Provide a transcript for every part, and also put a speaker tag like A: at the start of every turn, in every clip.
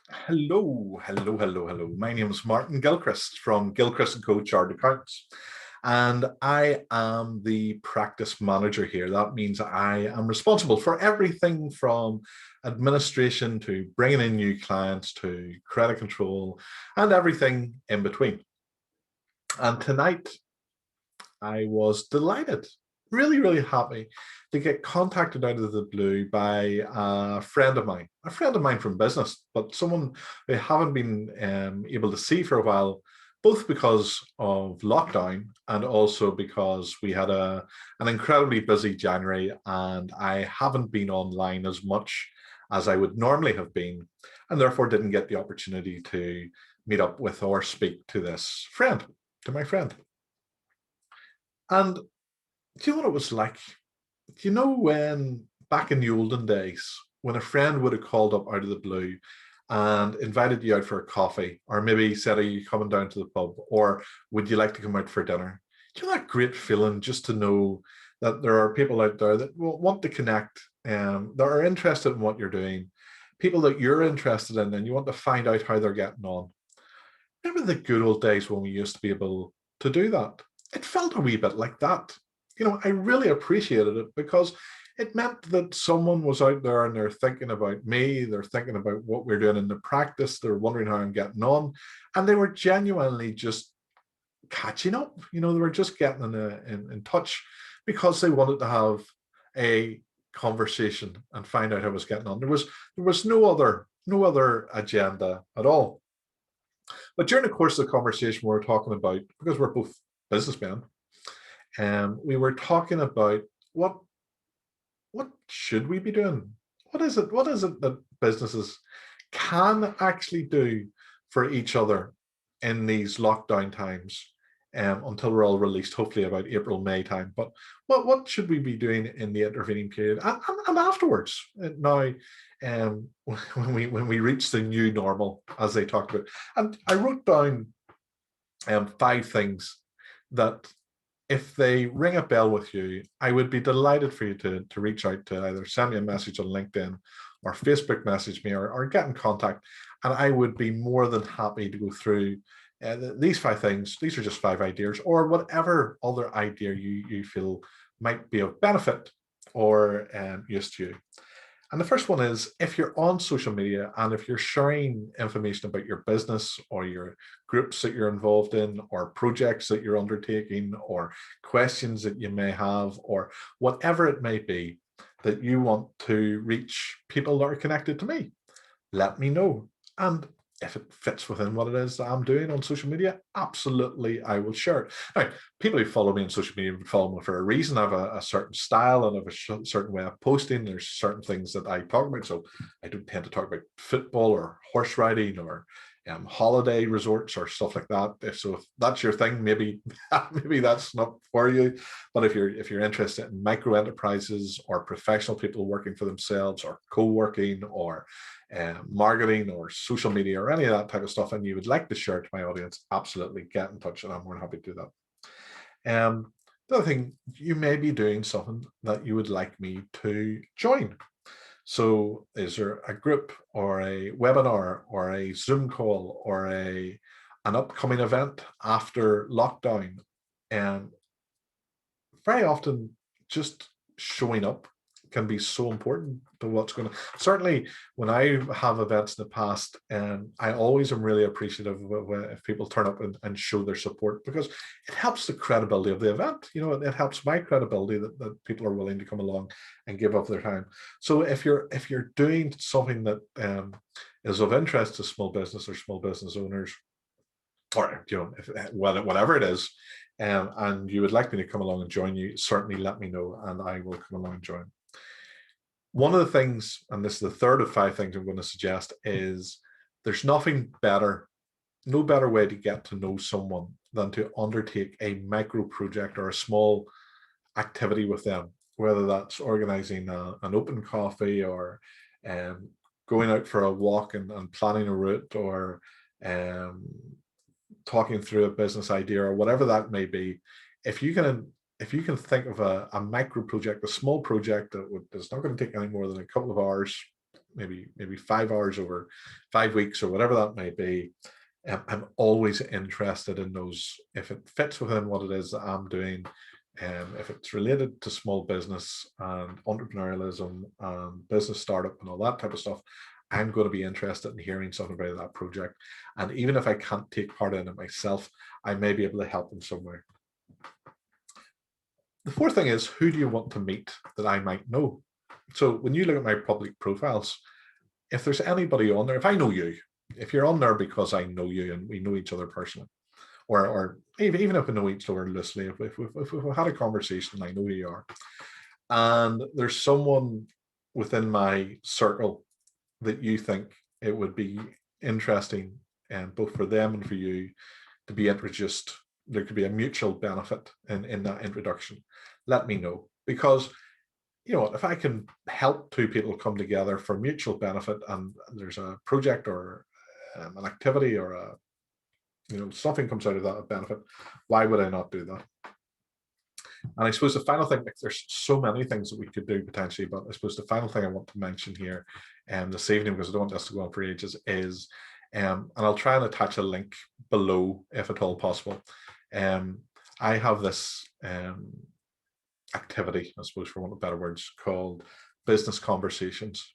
A: Hello, hello, hello, hello. My name is Martin Gilchrist from Gilchrist and Co. Chartered Accountants, and I am the practice manager here. That means I am responsible for everything from administration to bringing in new clients to credit control and everything in between. And tonight I was delighted, really, really happy to get contacted out of the blue by a friend of mine from business, but someone I haven't been able to see for a while, both because of lockdown and also because we had an incredibly busy January and I haven't been online as much as I would normally have been, and therefore didn't get the opportunity to meet up with or speak to this friend, to my friend. And do you know what it was like? Do you know when back in the olden days, when a friend would have called up out of the blue and invited you out for a coffee, or maybe said, "Are you coming down to the pub?" or "Would you like to come out for dinner?" Do you know that great feeling just to know that there are people out there that will want to connect, that are interested in what you're doing, people that you're interested in, and you want to find out how they're getting on? Remember the good old days when we used to be able to do that? It felt a wee bit like that. I really appreciated it because it meant that someone was out there and they're thinking about me, they're thinking about what we're doing in the practice, they're wondering how I'm getting on, and they were genuinely just catching up. They were just getting in touch because they wanted to have a conversation and find out how I was getting on. There was no other agenda at all. But during the course of the conversation, we were talking about, because we're both businessmen, we were talking about what what should we be doing? What is it that businesses can actually do for each other in these lockdown times, until we're all released, hopefully about April, May time. But what should we be doing in the intervening period and afterwards? Now, when we reach the new normal, as they talked about, and I wrote down five things that, if they ring a bell with you, I would be delighted for you to reach out, to either send me a message on LinkedIn or Facebook message me, or get in contact. And I would be more than happy to go through these five things. These are just five ideas, or whatever other idea you feel might be of benefit or use to you. And the first one is, if you're on social media and if you're sharing information about your business or your groups that you're involved in, or projects that you're undertaking, or questions that you may have, or whatever it may be that you want to reach people that are connected to me, let me know. And if it fits within what it is that I'm doing on social media, absolutely, I will share it. Now, people who follow me on social media would follow me for a reason. I have a certain style and I have a certain way of posting. There's certain things that I talk about. So I don't tend to talk about football or horse riding or holiday resorts or stuff like that. If that's your thing, maybe maybe that's not for you. But if you're interested in micro enterprises or professional people working for themselves, or co-working, or marketing or social media or any of that type of stuff, and you would like to share it to my audience, absolutely get in touch and I'm more than happy to do that. The other thing, you may be doing something that you would like me to join. So is there a group or a webinar or a Zoom call or an upcoming event after lockdown? And very often, just showing up can be so important to what's going to. Certainly, when I have events in the past, I always am really appreciative if people turn up and show their support, because it helps the credibility of the event. It helps my credibility that people are willing to come along and give up their time. So if you're doing something that is of interest to small business or small business owners, or whatever it is, and you would like me to come along and join you, certainly let me know and I will come along and join. One of the things, and this is the third of five things I'm going to suggest, is there's no better way to get to know someone than to undertake a micro project or a small activity with them, whether that's organizing an open coffee, or um, going out for a walk and planning a route, or um, talking through a business idea, or whatever that may be. If you can think of a micro project, a small project that's not going to take any more than a couple of hours, maybe 5 hours over 5 weeks or whatever that may be. I'm always interested in those, if it fits within what it is that I'm doing, if it's related to small business and entrepreneurialism and business startup and all that type of stuff, I'm going to be interested in hearing something about that project. And even if I can't take part in it myself, I may be able to help in some way. The fourth thing is, who do you want to meet that I might know? So when you look at my public profiles, if there's anybody on there, if I know you, if you're on there because I know you and we know each other personally, or even if we know each other loosely, if we've had a conversation, I know who you are, and there's someone within my circle that you think it would be interesting, and both for them and for you, to be introduced, there could be a mutual benefit in that introduction, let me know. Because you know, if I can help two people come together for mutual benefit, and there's a project or an activity or a, you know, something comes out of that benefit, why would I not do that? And I suppose the final thing, like, there's so many things that we could do potentially, but I suppose the final thing I want to mention here this evening, because I don't want this to go on for ages, is, and I'll try and attach a link below if at all possible. I have this activity, I suppose for want of better words, called Business Conversations,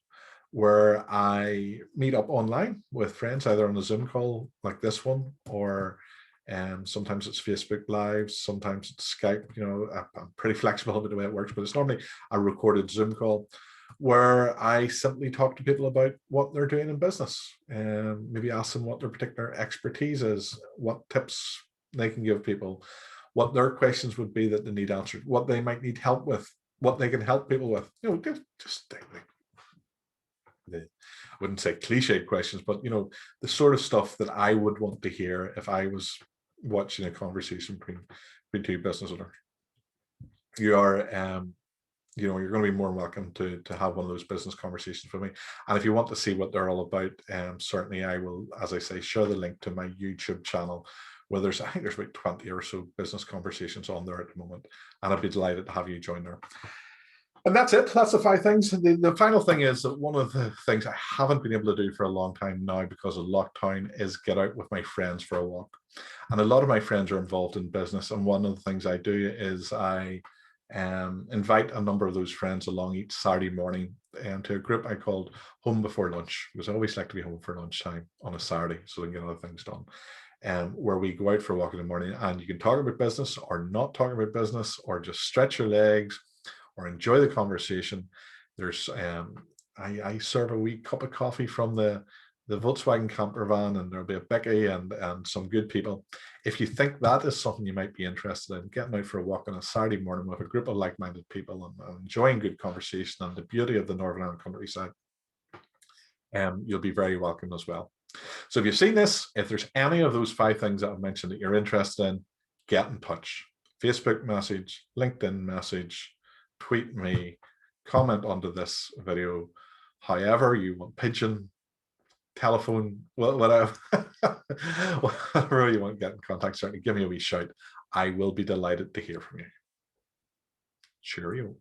A: where I meet up online with friends, either on a Zoom call like this one, or sometimes it's Facebook Live, sometimes it's Skype. You know, I'm pretty flexible with the way it works, but it's normally a recorded Zoom call where I simply talk to people about what they're doing in business, and maybe ask them what their particular expertise is, what tips they can give people, what their questions would be that they need answered, what they might need help with, what they can help people with. You know, just like I wouldn't say cliched questions, but you know, the sort of stuff that I would want to hear if I was watching a conversation between two business owners. You are, you know, you're going to be more welcome to have one of those business conversations with me. And if you want to see what they're all about, certainly I will, as I say, share the link to my YouTube channel, where I think there's about 20 or so business conversations on there at the moment, and I'd be delighted to have you join there. And that's it. That's the 5 things. The final thing is that one of the things I haven't been able to do for a long time now because of lockdown is get out with my friends for a walk. And a lot of my friends are involved in business. And one of the things I do is I invite a number of those friends along each Saturday morning to a group I called Home Before Lunch, because I always like to be home for lunchtime on a Saturday so I can get other things done. Where we go out for a walk in the morning, and you can talk about business or not talk about business, or just stretch your legs or enjoy the conversation. There's I serve a wee cup of coffee from the Volkswagen camper van, and there'll be a Becky and some good people. If you think that is something you might be interested in, getting out for a walk on a Saturday morning with a group of like-minded people and enjoying good conversation and the beauty of the Northern Ireland countryside, you'll be very welcome as well. So if you've seen this, if there's any of those 5 things that I've mentioned that you're interested in, get in touch. Facebook message, LinkedIn message, tweet me, comment onto this video, however you want, pigeon, telephone, whatever, whatever you want to get in contact, certainly give me a wee shout. I will be delighted to hear from you. Cheerio.